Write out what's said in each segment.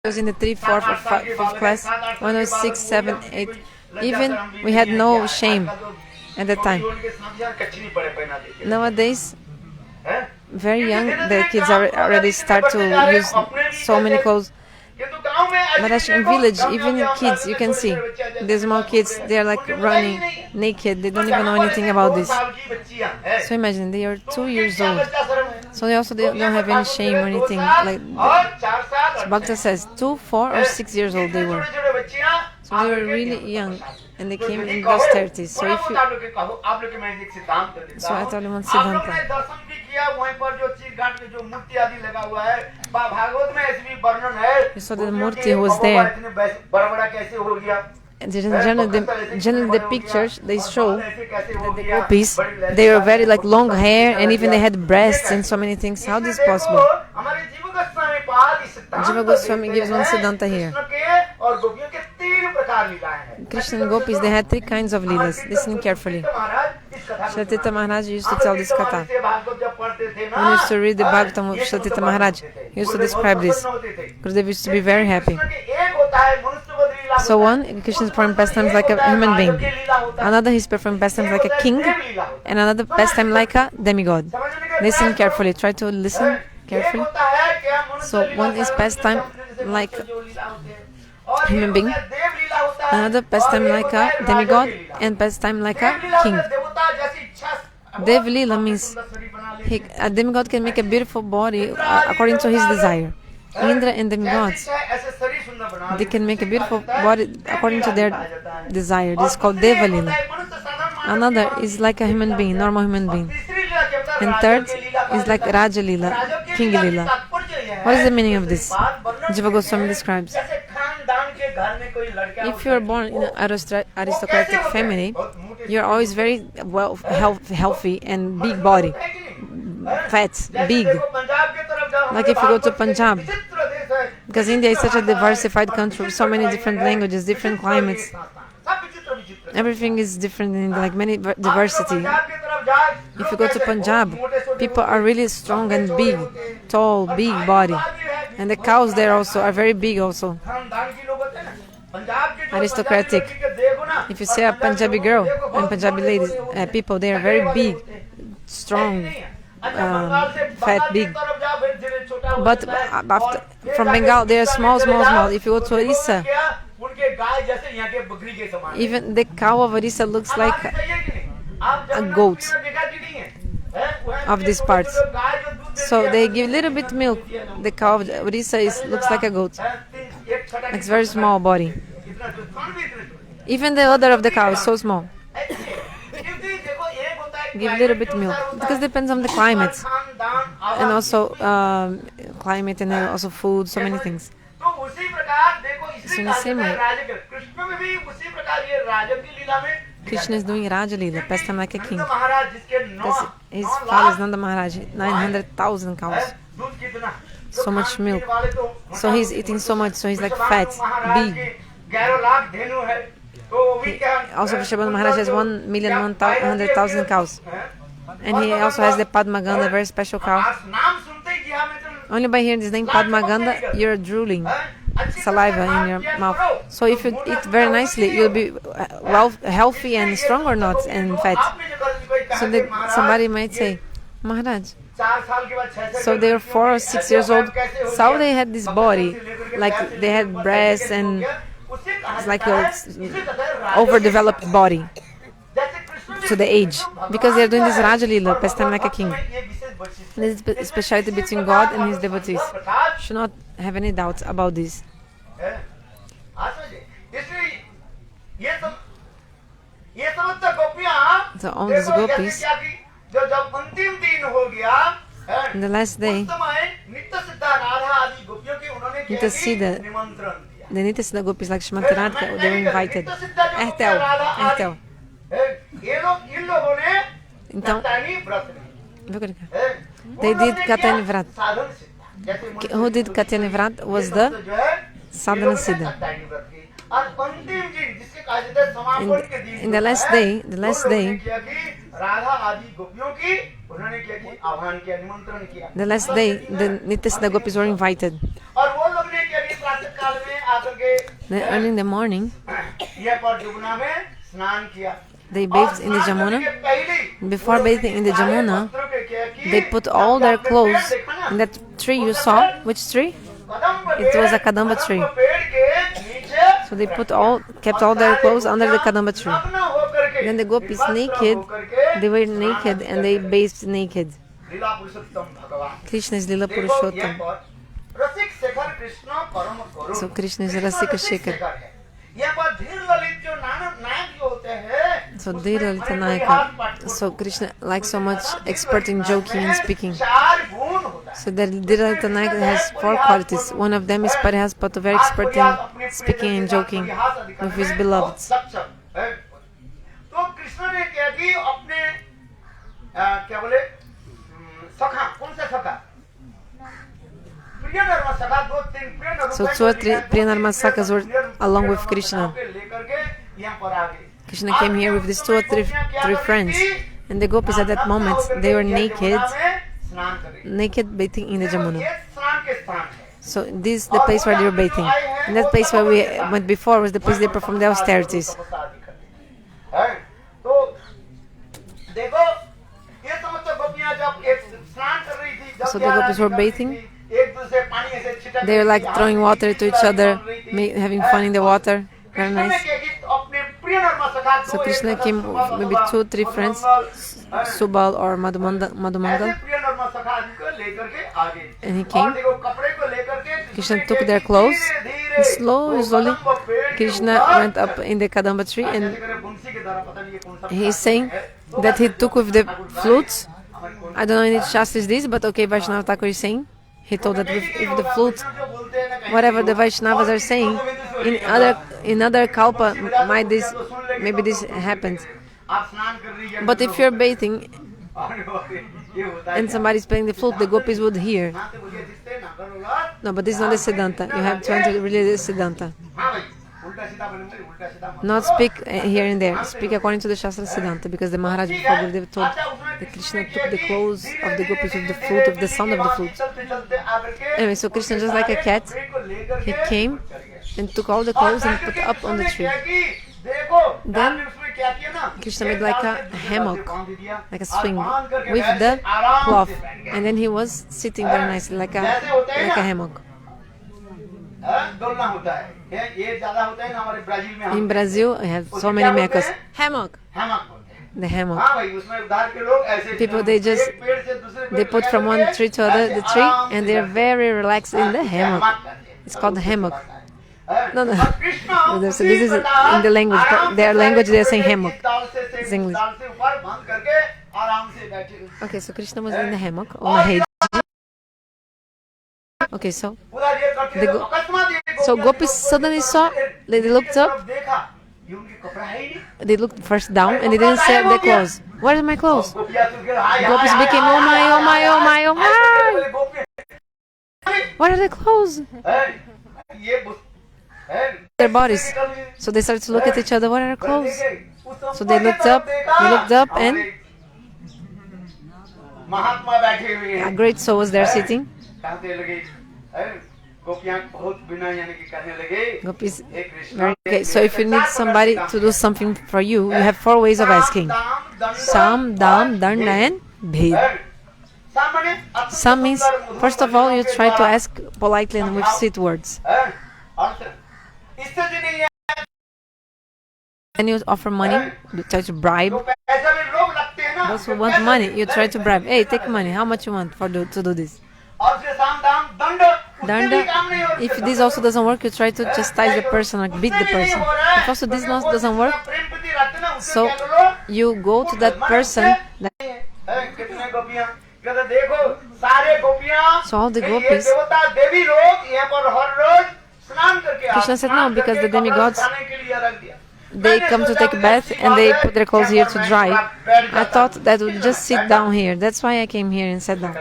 was in the 3, 4, 5, 5th class, when I was 6, 7, 8. Even we had no shame at that time. Nowadays, very young, the kids already start to use so many clothes. But actually in village, even kids, you can see, the small kids, they are like running naked, they don't even know anything about this. So imagine, they are 2 years old, so they also don't have any shame or anything. Like Bhakta says, 2, 4 or 6 years old they were. So they were really young, and they came in those 30s. So if you, so I told him on Siddhanta. You saw the Murti who was there. Generally the pictures they show that the gopis, they were very like long hair, and even they had breasts and so many things. How this is possible? Jiva Goswami gives one Siddhanta here. Krishna and gopis, they had 3 kinds of leelas. Listen carefully. Shratita Maharaj used to tell this katha. When he used to read the Bhagavatam of Shratita Maharaj, he used to describe this. Gurudev used to be very happy. So one, Krishna is performing pastimes like a human being. Another, he's performing pastimes like a king. And another pastime like a demigod. Listen carefully. Try to listen carefully. So one is pastime like a human being. Another pastime like a demigod. And pastime like a king. Dev Leela means a demigod can make a beautiful body according to his desire. Indra and demigods, they can make a beautiful body according to their desire. This is called Deva Leela. Another is like a human being, normal human being. And third is like Raja Leela, King Leela. What is the meaning of this? Jiva Goswami describes. If you are born in an aristocratic family, you are always very well healthy and big body, fat, big. Like if you go to Punjab, because India is such a diversified country with so many different languages, different climates. Everything is different in like many diversity. If you go to Punjab, people are really strong and big, tall, big body. And the cows there also are very big also. Aristocratic. If you say a Punjabi girl and Punjabi ladies, people, they are very big, strong, fat, big. But from Bengal, they are small. If you go to Orissa, even the cow of Orissa looks like a goat of these parts. So they give a little bit milk. The cow of Orissa looks like a goat. It's very small body. Even the udder of the cow is so small. Give a little bit milk because it depends on the climate and also climate and also food, so many things. So in the same way, Krishna is doing Raja Leela, pastime like a king, because his father is Nanda Maharaj, 900,000 cows, so much milk, so he's eating so much, so he's like fat, big. Also Vrishabhanu Maharaj has 1,100,000 cows, and he also has the Padma Ganda, a very special cow. Only by hearing this name Padma Ganda, you're drooling saliva in your mouth. So if you eat very nicely, you'll be healthy and strong or not, and fat. So somebody might say, Maharaj, so they were 4 or 6 years old, so they had this body, like they had breasts and it's like a overdeveloped body to the age, because they are doing this Raja Leela, pastime like a king. This is speciality between God and his devotees. Should not have any doubts about this. So on these gopis, in the last day, the Nityasiddha gopis like Shrimati Radhika, they were invited. Ertel. Então, they did Katani Vrat. Who did Katani Vrat was the Sadhana Siddha. In the last day, the Nityasiddha gopis were invited. Then early in the morning, they bathed in the Jamuna. Before bathing in the Jamuna, they put all their clothes in that tree you saw. Which tree? It was a Kadamba tree. So they kept all their clothes under the Kadamba tree. Then the gopis naked, they were naked and they bathed naked. Krishna is Lila Purushottam. So Krishna is Rasika Shekhar. So Dhir Lalita Nayaka. So Krishna likes so much expert in joking and speaking. So that Dhir Lalita Nayaka has 4 qualities. One of them is Parihaspato, very expert in speaking and joking with his beloveds. So 2 or 3 Priyanarma Sakhas were along with Krishna. Krishna came here with these 2 or 3 friends. And the gopis at that moment, they were naked bathing in the Jamuna. So this is the place where they were bathing. And that place where we went before was the place they performed the austerities. So the gopis were bathing. They were like throwing water to each other, having fun in the water. Very nice. So Krishna came with maybe 2 or 3 friends, Subal or Madhumangal. And he came. Krishna took their clothes. And slowly, Krishna went up in the Kadamba tree, and he is saying that he took with the flutes. I don't know any Shastra is this, but okay, Vaishnava Thakur is saying. He told that if the flute, whatever the Vaishnavas are saying, in other kalpa, maybe this happened. But if you're bathing and somebody's playing the flute, the gopis would hear. No, but this is not the Siddhanta. You have to enter really the Siddhanta. Not speak here and there. Speak according to the Shastra Siddhanta, because the Maharaj before Gurudev told that Krishna took the clothes of the gopis with the flute, of the sound of the flute. Anyway, so Krishna, just like a cat, he came and took all the clothes and put up on the tree. Then Krishna made like a hammock, like a swing, with the cloth, and then he was sitting very nicely, like a hammock. In Brazil, I have so many mecas. Hammock. The hammock. People, they put from one tree to the tree, and they're very relaxed in the hammock. It's called the hammock. No. So this is in the language. Their language, they're saying hammock. It's English. Okay, so Krishna was in the hammock on a hedge. Okay, so gopis suddenly saw, they looked up, they looked first down, and they didn't see their clothes. Where are my clothes? Gopis became, oh my. What are the clothes? Their bodies. So they started to look at each other, what are our clothes? So they looked up, and a great soul was there sitting. Gopis, okay, so if you need somebody to do something for you, you have 4 ways of asking. Sam, Dam, Danda, and Bhed. Sam means, first of all, you try to ask politely and with sweet words. And you offer money, you try to bribe. Those who want money, you try to bribe. Hey, take money, how much you want to do this? Danda, if this also doesn't work, you try to chastise the person, like beat the person. If also this doesn't work, so you go to that person. So all the gopis, Krishna said no, because the demigods, they come to take a bath and they put their clothes here to dry. I thought that would just sit down here. That's why I came here and sat down.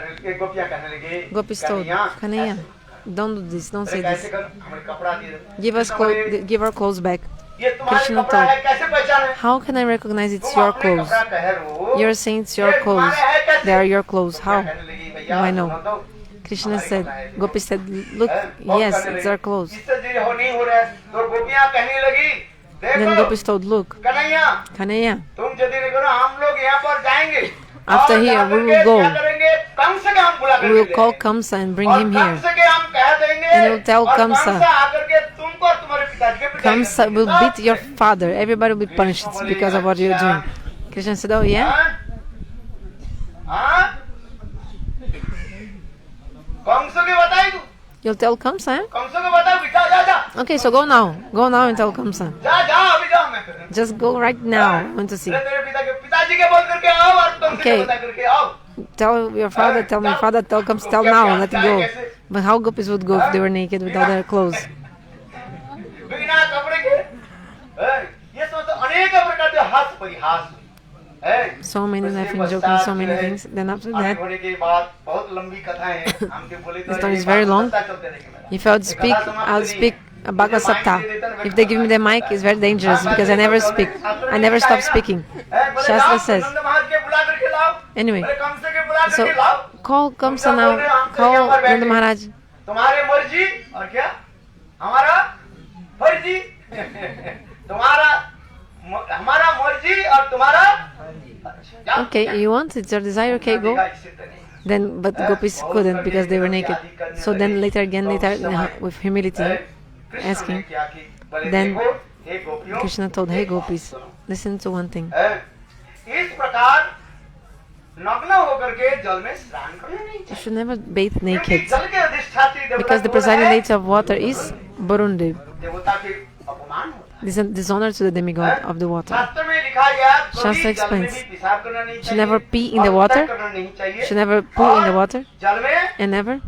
Gopis told, Kanhaiya, don't do this, don't say this. Give our clothes back. Krishna told, how can I recognize it's your clothes? You're saying it's your clothes. They are your clothes. How? I know. Krishna said, Gopi said, look, yes, it's our clothes. Then Gopis told, look, Kanhaiya, after here we will go. We will call Kamsa and bring him here. And we will tell Kamsa, Kamsa will beat your father. Everybody will be punished because of what you're doing. Krishna said, oh yeah? You'll tell Kamsa? Okay, so go now. Go now and tell Kamsa. Just go right now. I want to see. Okay. Tell your father, tell my father, tell Kamsa, tell now, let it go. But how Gopis would go if they were naked without their clothes? So many laughing, joking, so many things. Then after that, the story is very long. If I would speak, I'll speak Bhagavad Sapta. If they give me the mic, it's very dangerous because I never speak. I never stop speaking. Shastra says. Anyway, so call Kamsa now. Call Nanda Maharaj. Okay, you want? It's your desire? Okay, go. Then, but Gopis couldn't because they were naked. So then later, with humility, asking, then Krishna told, hey Gopis, listen to one thing. You should never bathe naked because the presiding deity of water is Varun. This is dishonor to the demigod of the water. Shastra explains, should never pee in the water, should never poo in the water, and never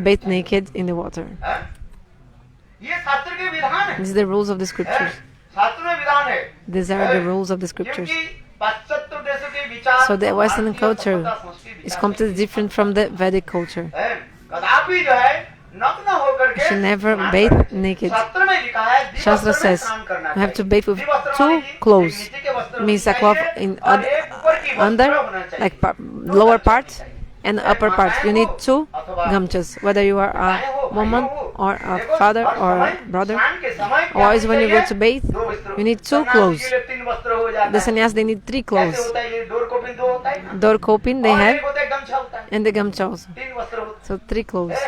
bathe naked in the water. These are the rules of the scriptures. These are the rules of the scriptures. So the Western culture is completely different from the Vedic culture. You should never bathe naked. Shastra says you have to bathe with two clothes. Means a cloth in under, like lower part and upper part. You need two gamchas, whether you are a woman or a father or a brother. Otherwise, when you go to bathe, you need two clothes. The sannyas, they need three clothes. Door kopin they have, and the gamcha also. So three clothes.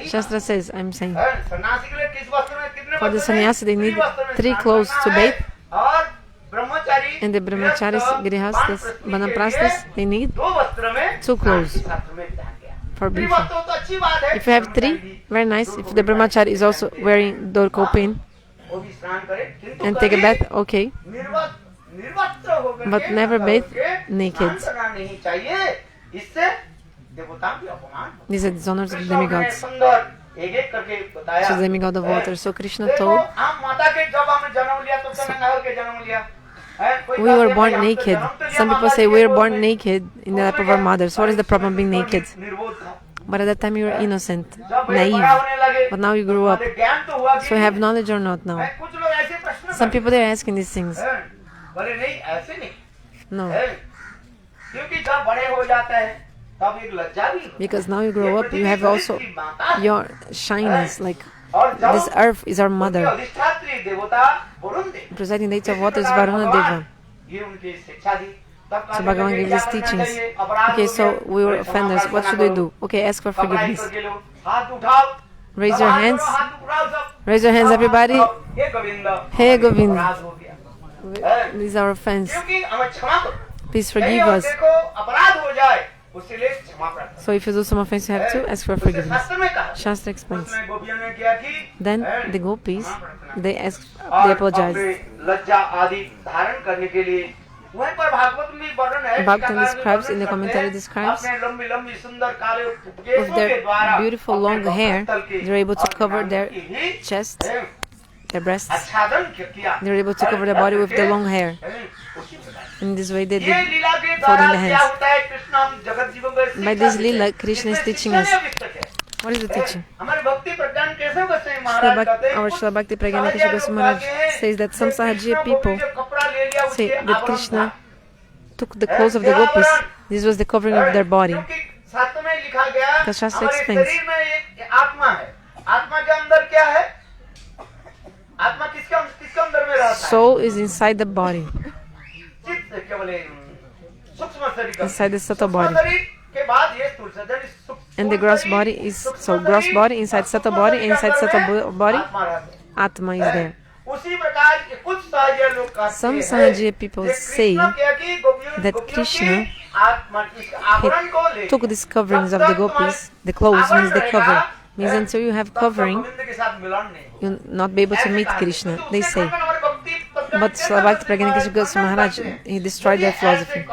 Shastra says, I'm saying, for the sannyasi they need three clothes to bathe, and the brahmacharis, grihastas, vanaprasthas, they need two clothes for bathing. If you have three, very nice. If the brahmachari is also wearing door kopin and take a bath, okay. But never bathe naked. These are dishonors of the demigods. So the demigod of water. So Krishna told, we were born naked. Some people say we were born naked in the lap of our mother. So what is the problem being naked? But at that time you were innocent, naive. But now you grew up. So you have knowledge or not now? Some people they are asking these things. No. Because now you grow up, you have also your shyness, like this earth is our mother. Presiding deity of water is Varuna Deva. So Bhagavan gave these teachings. Okay, so we were offenders. What should we do? Okay, ask for forgiveness. Raise your hands. Raise your hands, everybody. Hey, Govind. These are offense. Please forgive us. So if you do some offense, you have to ask for forgiveness. Shastra explains. Then the gopis, they apologize. Bhagavatam describes, in the commentary describes, with their beautiful long hair, they're able to cover their chest, their breasts. They're able to cover their body with their long hair. In this way they did folding the hands. By this lila, Krishna is teaching us. What is the teaching? Our Srila Bhakti Pragyana Keshav Goswami Maharaj says that some Sahajiya people say that Krishna took the clothes of the gopis. This was the covering of their body. क्योंकि शास्त्र में लिखा गया The Shastra हमारे explains. शरीर में एक आत्मा है, आत्मा के अंदर क्या है? आत्मा किसके अंदर में रहता है? Soul is inside the body, चित्त क्या बोले सूक्ष्म शरीर का, inside the subtle सूक्ष्म body. शरीर के बाद ये स्थूल शरीर, यानी And the gross body is, so gross body inside subtle body, inside subtle body, आत्मा रहता है। Atma is there. उसी प्रकार के कुछ साहजिया लोग कहते Some हैं Sahajiya people कि say कृष्ण क्या कि that गोपियों की Krishna, आत्मा इस आवरण को ले took these coverings of the gopis. The clothes means the cover. Means until you have covering, Govind के साथ मिलन नहीं होगा। you'll not be able to meet Krishna, they say. But Bhakti Pragyanakesha Goswami Maharaj, he destroyed their philosophy.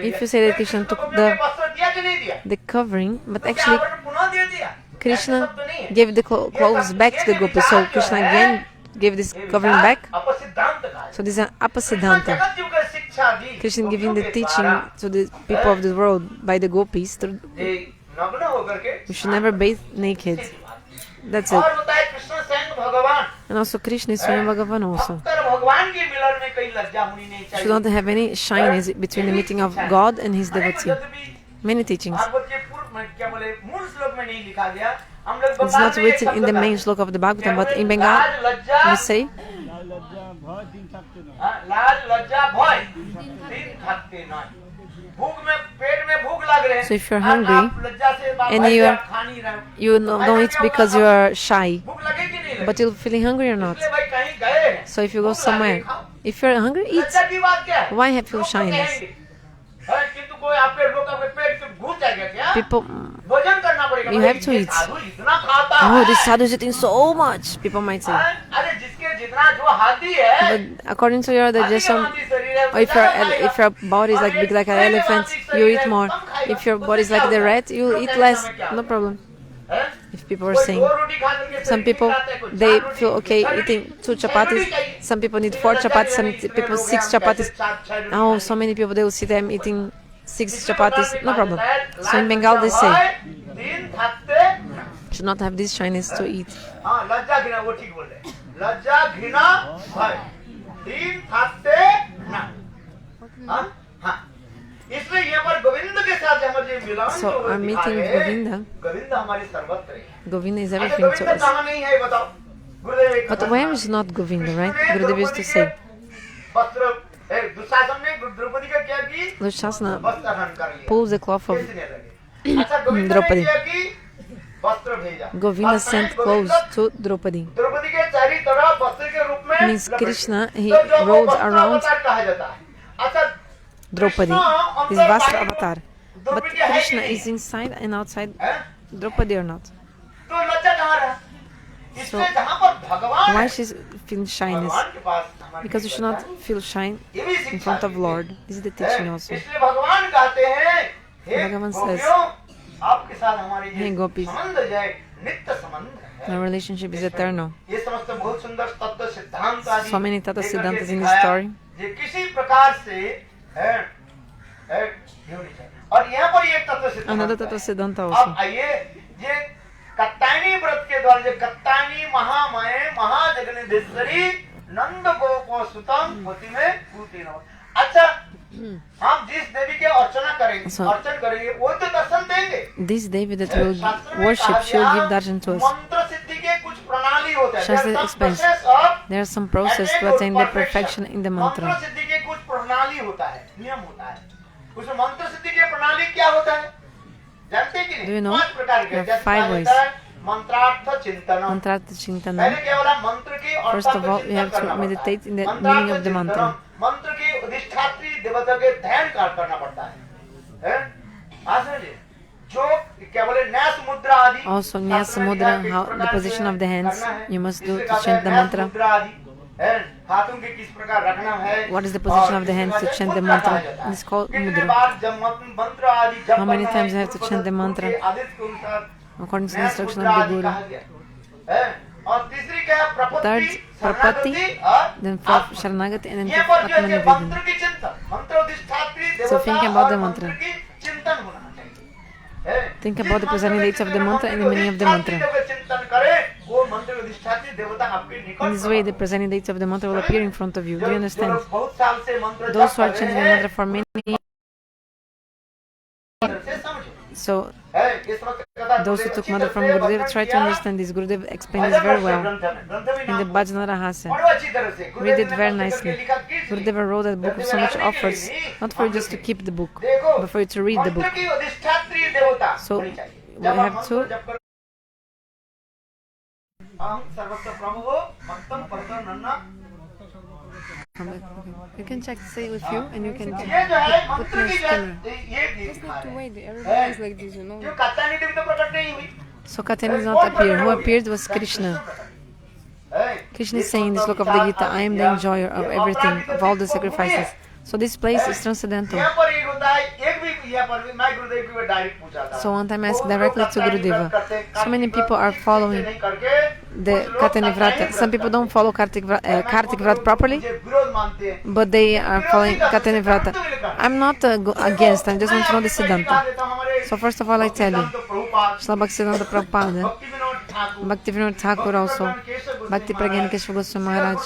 If you say that Krishna took the covering, but actually Krishna gave the clothes back to the gopis, so Krishna again gave this covering back. So this is an apasiddhanta. Krishna giving the teaching to the people of the world by the gopis. We should never bathe naked. That's it. And also Krishna is Swayam Bhagavan also. Should not have any shyness between the meeting of God and his devotee. Many teachings. It's not written in the main sloka of the Bhagavatam, but in Bengal we say so if you're hungry and you don't eat because you are shy, but you're feeling hungry or not. So if you go somewhere, if you're hungry, eat. Why have you shyness? People, you have to eat. Oh, this sadhu is eating so much, people might say. But according to your digestion, or if your body is like big like an elephant, you eat more. If your body is like the rat, you eat less. No problem. If people are saying, some people, they feel okay eating 2 chapatis, some people need 4 chapatis, some people 6 chapatis. Oh, so many people, they will see them eating 6 chapatis, no problem. So in Bengal they say, should not have this shyness to eat. So our meeting with Govinda, Govinda is everything to us. But where is not Govinda, right? Gurudev used to say. Dushasana pulls the cloth of Draupadi. Govinda sent clothes to Draupadi. Means Krishna, he rode around Draupadi, his vast avatar. But Krishna is inside and outside Draupadi or not? So why she's feeling shyness? Because you should not feel shy in front of Lord. This is the teaching also. Bhagavan says, hey gopis, our relationship is eternal. So many Tata Siddhantas in this story. Another Tata Siddhanta also. Katyayani व्रत के द्वारा जो कत्तायनी महामाये महाजगन्नेश्वरी नंद गोप सुतम पति में पूती न। अच्छा, हम जिस देवी के अर्चना करेंगे वो तो दर्शन देंगे। This Devi that will worship, she will give darshan to us. मंत्र सिद्धि के कुछ प्रणाली होते हैं। Shastra explains there are some process to attain the perfection in the mantra. मंत्र सिद्धि के कुछ प्रणाली होता है, नियम होता है। उसमें मंत्र सिद्धि की प्रणाली क्या होता है? Do you know? There are 5 ways. Mantrartha Chintana. First of all, we have to meditate in the meaning of the mantra. Also, Nyasa Mudra, how the position of the hands you must do to chant the mantra. What is the position of the hands to chant the mantra? It's called mudra. How many times you have to chant the mantra according to the instruction of the Guru? Third, Prapatti, then fourth, Sharanagati, and then fifth, Atmanivedana. So think about the mantra. Think about the presenting dates of the mantra and the meaning of the mantra. मंत्र अधिष्ठात्री देवता आपके निकट In this way, the presiding deity of the mantra will appear in front of you. Do you जो understand? लोग बहुत साल से मंत्र Those जप who are कर chanting रहे the हैं, mantra for many years, से समझो। so है, इस वक्त कथा those who गुरुदेव took अच्छी mantra तरह from से Gurudev वर्णन try to किया। understand this. Gurudev explained this bhajan very रस well ग्रंथ में, ग्रंथ में in the नाम Bhajana Rahasya. बड़ो अच्छी तरह से Read गुरुदेव it ने very कष्ट करके nicely. लिखा किस लिए? Gurudev wrote that book with so much efforts, not for you just to keep the book, देखो, but for you to read the मंत्र book. की अधिष्ठात्री देवता So, होनी चाहिए। we जब आप have मंत्र to- जप करो, अहं सर्वत्र प्रभवो भक्तं परतं नन्ना। Okay. You can check, say with you, and you can ये जो है put मंत्र your की जो camera. है, ये दिखा रहे हैं। Wait, everybody is like this, you know. जो कात्यायनी देवी तो प्रकट नहीं हुई। So Katyayani is not appeared. Who appeared was Krishna. Krishna is saying in this look of the Gita, I am the enjoyer of everything, of all the sacrifices. So this place is transcendental. यहाँ पर एक होता है, एक भी यहाँ पर भी मैं गुरुदेव को डायरेक्ट पूछा था। So one time I asked directly to Gurudeva. So many people are following the Katyayani Vrata. Some people don't follow Kartik Vrata properly, but they are following Katyayani Vrata. I'm not against, I just want to know the Siddhanta. So first of all, I tell you, Srila Bhaktisiddhanta Prabhupada, Bhaktivinoda Thakur also, Bhakti Pragyan Keshava Goswami Maharaj,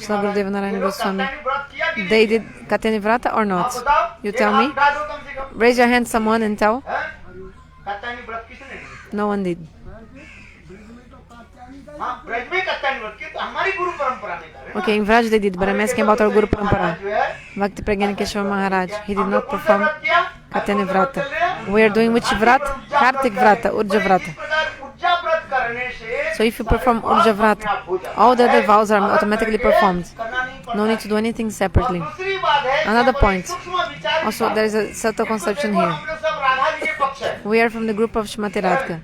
Srila Gurudeva Narayana Goswami, they did Katyayani Vrata or not? You tell me. Raise your hand, someone, and tell. No one did. Okay, in Vraj they did, but I'm asking about our Guru Parampara. Bhakti Pragyan Keshava Maharaj, he did not perform Katyayani Vrata. We are doing which Vrata? Kartik Vrata, Urja Vrata. So if you perform Urja Vrata, all the other vows are automatically performed. No need to do anything separately. Another point. Also, there is a subtle conception here. We are from the group of Shrimati Radhika.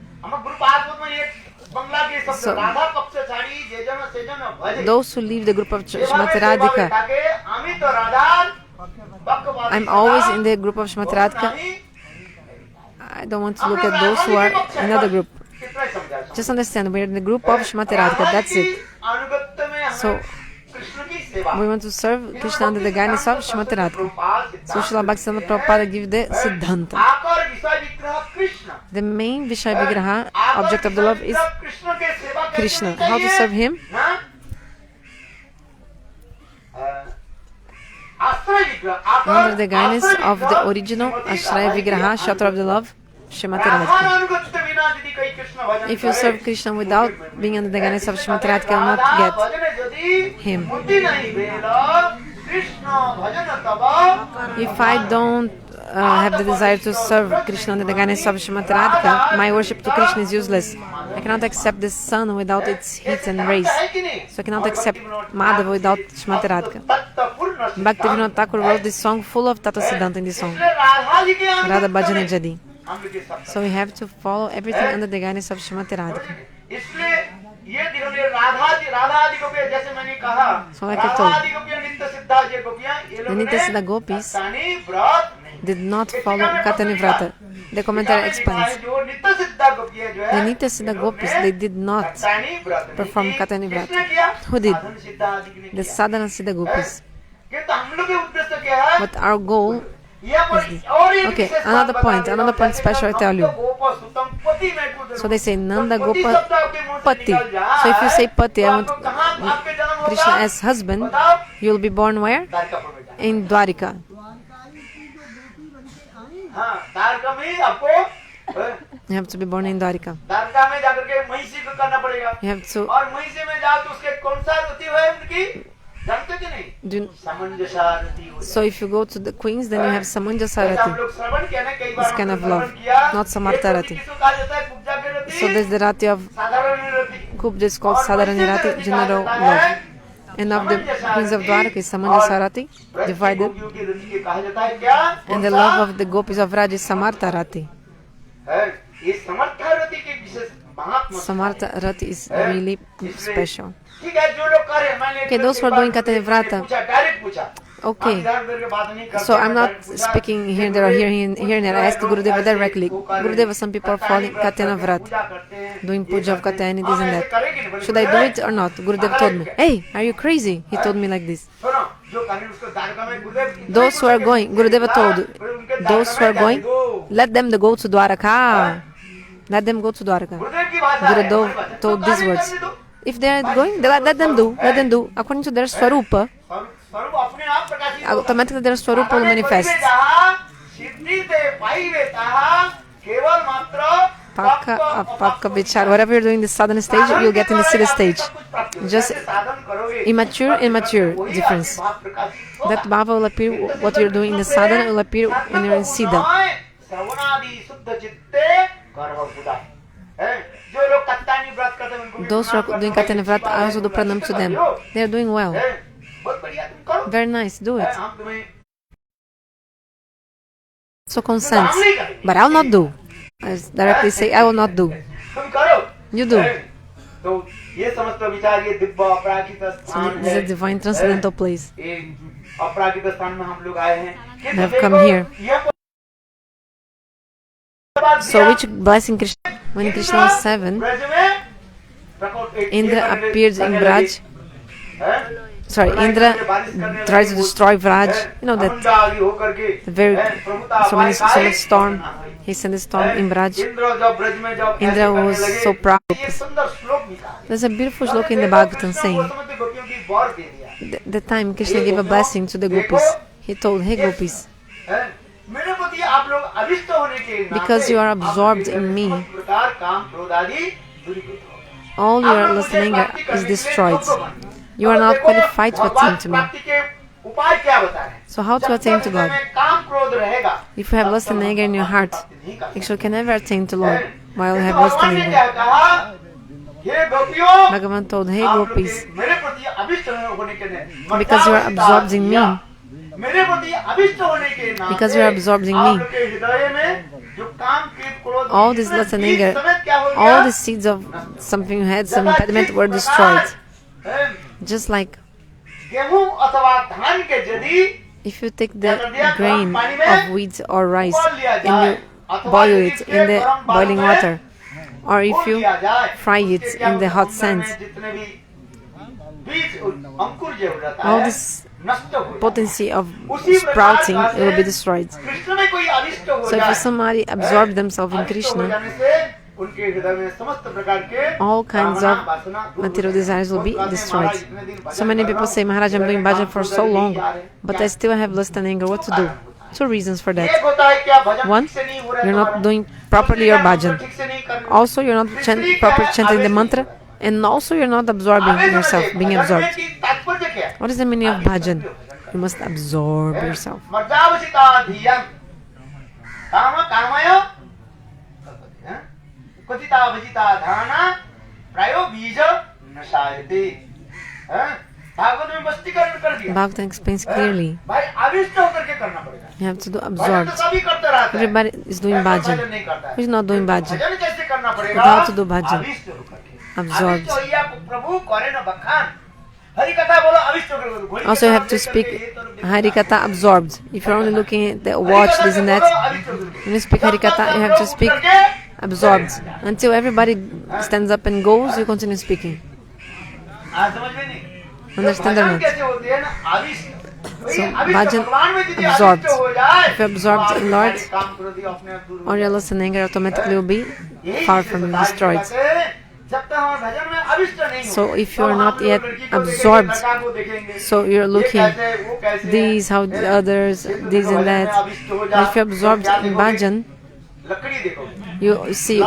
So, those who leave the group of Shrimati Radhika, I'm always in the group of Shrimati Radhika. I don't want to look at those who are in another group. Just understand, we're in the group of Shrimati Radhika, that's it. So, we want to serve Krishna under the guidance of Shrimati Radhika. So Srila Bhaktisiddhanta Prabhupada gives the Siddhanta. The main Vishaya Vigraha, object of the love, is Krishna. How to serve him? Under the guidance of the original Ashraya Vigraha, shelter of the love, Shrimati Radhika. If you serve Krishna without being under the guidance of Shrimati Radhika, you will not get him. If I don't have the desire to serve Krishna under the guidance of Shrimati Radhika, my worship to Krishna is useless. I cannot accept the sun without its heat and rays. So I cannot accept Madhava without Shrimati Radhika. Bhaktivinoda Thakur wrote this song full of Tata Siddhanta in this song. Radha Bhajana Jadi. So we have to follow everything under the guidance of Shrimati Radhika. So like I told, the Nitya Siddha Gopis did not follow Katyayani Vrata. The commentary explains. The Nitya Siddha Gopis, they did not perform Katyayani Vrata. Who did? The Sadhana Siddha Gopis. But our goal is this. Okay, another point special I tell you. So they say Nanda Gopa Pati. So if you say Pati, I want Krishna as husband, you will be born where? In Dwarika. You have to be born in Dwarika. You have to. So if you go to the queens, then you have Samanjasarati. This kind of love, not Samartarati. So there's the Rati of Kubja is called Sadharani Rati, general love. And of the queens of Dwaraka is Samanjasarati, divided. And the love of the gopis of Raj is Samartarati. Samartarati is really special. Okay, those who are doing Katyayani Vrata. Okay, so I'm not speaking here and there or here and there. I asked Gurudeva directly. Gurudeva, some people are following Katyayana Vrata, doing puja of Katyayani, this and that. Should I do it or not? Gurudeva told me, hey, are you crazy? He told me like this. Those who are going, Gurudeva told, those who are going, let them go to Dwaraka. let them go to Dwarka. गुरुदेव की भाषा है, Gurudev हमारी भाषा। told तो these कार्य words. करने दो। If they are going, let them do. Let them do. According to their Swarupa, स्वरूप अपने आप प्रकाशित होगा। automatically their Swarupa will manifest. सिद्धि ते पाइवे ताहा केवल मात्र Paka, apaka, vichar. Whatever you're doing in the southern stage, you'll get in the city stage. Just immature and mature difference. That bhava will appear, what you're doing in the sadhana will appear when you're in siddha. Those who are doing Katani Vrat, I also do pranam to them. They are doing well. Very nice, do it. So consent. But I'll not do. I directly say, I will not do. You do. तो ये समस्त विचार ये Divya अपराकित So स्थान this is है। a divine transcendental place. ये अपराकित स्थान में हम लोग आए हैं। We have come here. So which blessing Krishna? When Krishna was 7, Indra appeared in Braj. Sorry, Indra tried to destroy Vraj. You know that the very so much storm. He sent a storm in Braj. Indra was so proud. There's a beautiful shloka in the Bhagavatam saying the time Krishna gave a blessing to the gopis. He told, "Hey gopis, because you are absorbed in me, all your lust and anger is destroyed. You are not qualified to attain to me." So how to attain to God? If you have lust and anger in your heart, actually you can never attain to Lord while you have lust and anger. Bhagavan told, "Hey gopis, because you are absorbed in me, because you are absorbed in me, all this lust and anger, all the seeds of something you had, some impediment were destroyed. Just like if you take the grain of wheat or rice and you boil it in the boiling water, or if you fry it in the hot sands, all this potency of sprouting will be destroyed. So if somebody absorbs themselves in Krishna, all kinds of material desires will be destroyed. So many people say, "Maharaj, I'm doing bhajan for so long, but I still have lust and anger. What to do?" Two reasons for that. One, you're not doing properly your bhajan. Also, you're not properly chanting the mantra, and also you're not absorbing yourself, being absorbed. What is the meaning of bhajan? You must absorb yourself. Bhagavatam explains clearly. You have to do absorbed. Everybody is doing bhajan. Who is not doing bhajan? But how to do bhajan? Absorbed. Also, you have to speak Harikatha absorbed. If you're only looking at the watch, this and that, when you speak Harikatha, you have to speak absorbed. Until everybody stands up and goes, you continue speaking. Understand or not? So, bhajan absorbed. If you're absorbed in Lord, all your lust and anger automatically will be far from you, destroyed. So if you are not yet absorbed, so you're looking these, how the others, this and that. But if you're absorbed in bhajan, you see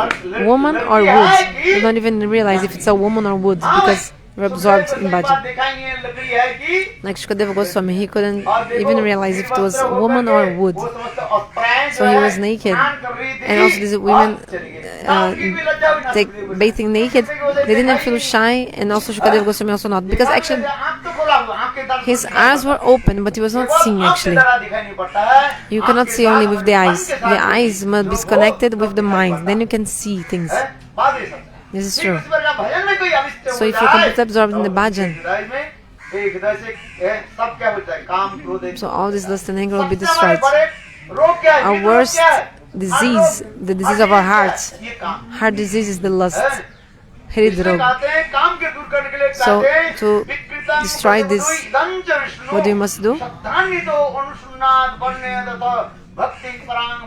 woman or wood. You don't even realize if it's a woman or wood because you're absorbed in bhajan. Like Shukadeva Goswami, he couldn't even realize if it was a woman or wood. So he was naked. And also these women take bathing naked. They didn't feel shy, and also Shukadeva Goswami also not. Because actually his eyes were open, but he was not seeing actually. You cannot see only with the eyes. The eyes must be connected with the mind. Then you can see things. This is true. So if you're completely absorbed in the bhajan, so all this lust and anger will be destroyed. Our worst disease, the disease of our hearts, heart disease is the lust, hridrog. So to destroy this, what you must do? भक्ति परांग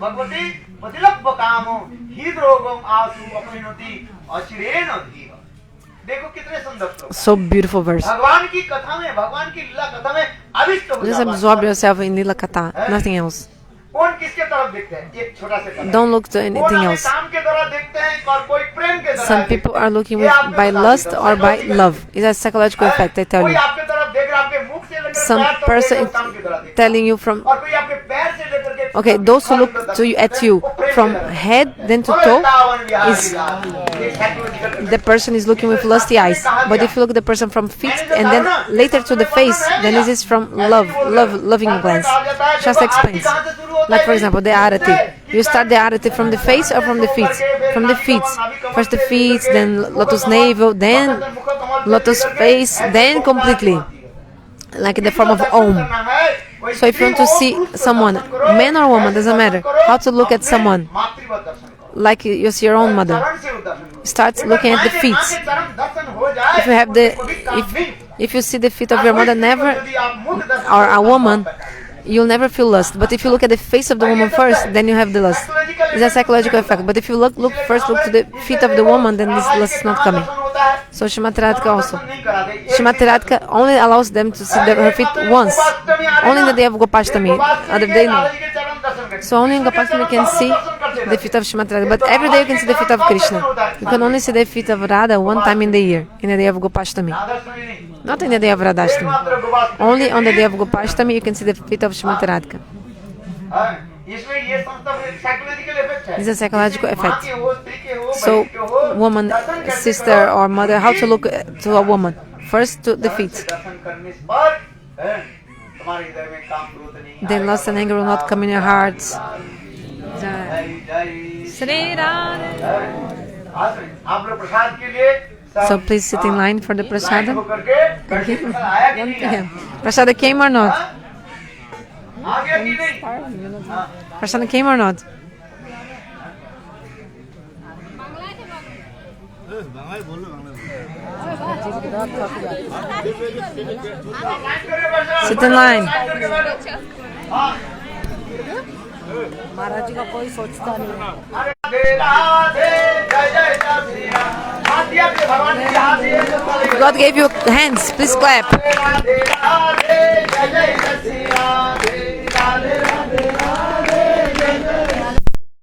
भगवती पतिलब्ध कामो हृदरोगम आसु अपरिणति अचिरेण धीर। देखो कितने सुंदर श्लोक। So beautiful verse. भगवान की कथा में, भगवान की लीला कथा में अभिष्ट हो Just जाओ। absorb yourself in Lila Katha, nothing else. कौन किसके तरफ देखते हैं? एक छोटा सा कथा। Don't look to कौन anything हमें else. काम के द्वारा देखते हैं और कोई प्रेम के द्वारा Some देखते people हैं। are looking ये with, आपके by साथ lust होगा, or by psychological love. It's a psychological है। effect, I tell कोई you. आपके तरफ देख रहा है, आपके मुख से लेकर Some पैर तक person देख रहा है, काम के द्वारा देखता है। telling you from, और कोई आपके पैर से लेकर के okay, those who look to you, at you from head then to toe, is the person is looking with lusty eyes. But if you look at the person from feet and then later to the face, then this is from loving glance. Just explains. Like for example, the arati. You start the arati from the face or from the feet? From the feet. First the feet, then lotus navel, then lotus face, then completely. Like in the form of Om. So if you want to see someone, man or woman, doesn't matter, how to look at someone, like you see your own mother, start looking at the feet. If you have if you see the feet of your mother, never, or a woman, you'll never feel lust. But if you look at the face of the woman first, then you have the lust. It's a psychological effect. But if you look to the feet of the woman, then this lust is not coming. So Shrimati Radhika also. Shrimati Radhika only allows them to see her feet once. Only in the day of Gopashtami. Other day no. So only in Gopashtami you can see the feet of Shrimati Radhika. But every day you can see the feet of Krishna. You can only see the feet of Radha one time in the year, in the day of Gopashtami. Not in the day of Radhashtami. Only on the day of Gopashtami you can see the feet of Shrimati Radhika. It's a psychological effect. So, woman, sister or mother, how to look to a woman? First to the feet. Then lust and anger will not come in your hearts. So please sit in line for the prasada. Prasada came or not? Prasada came or not? Sit in line. God gave you hands. Please clap.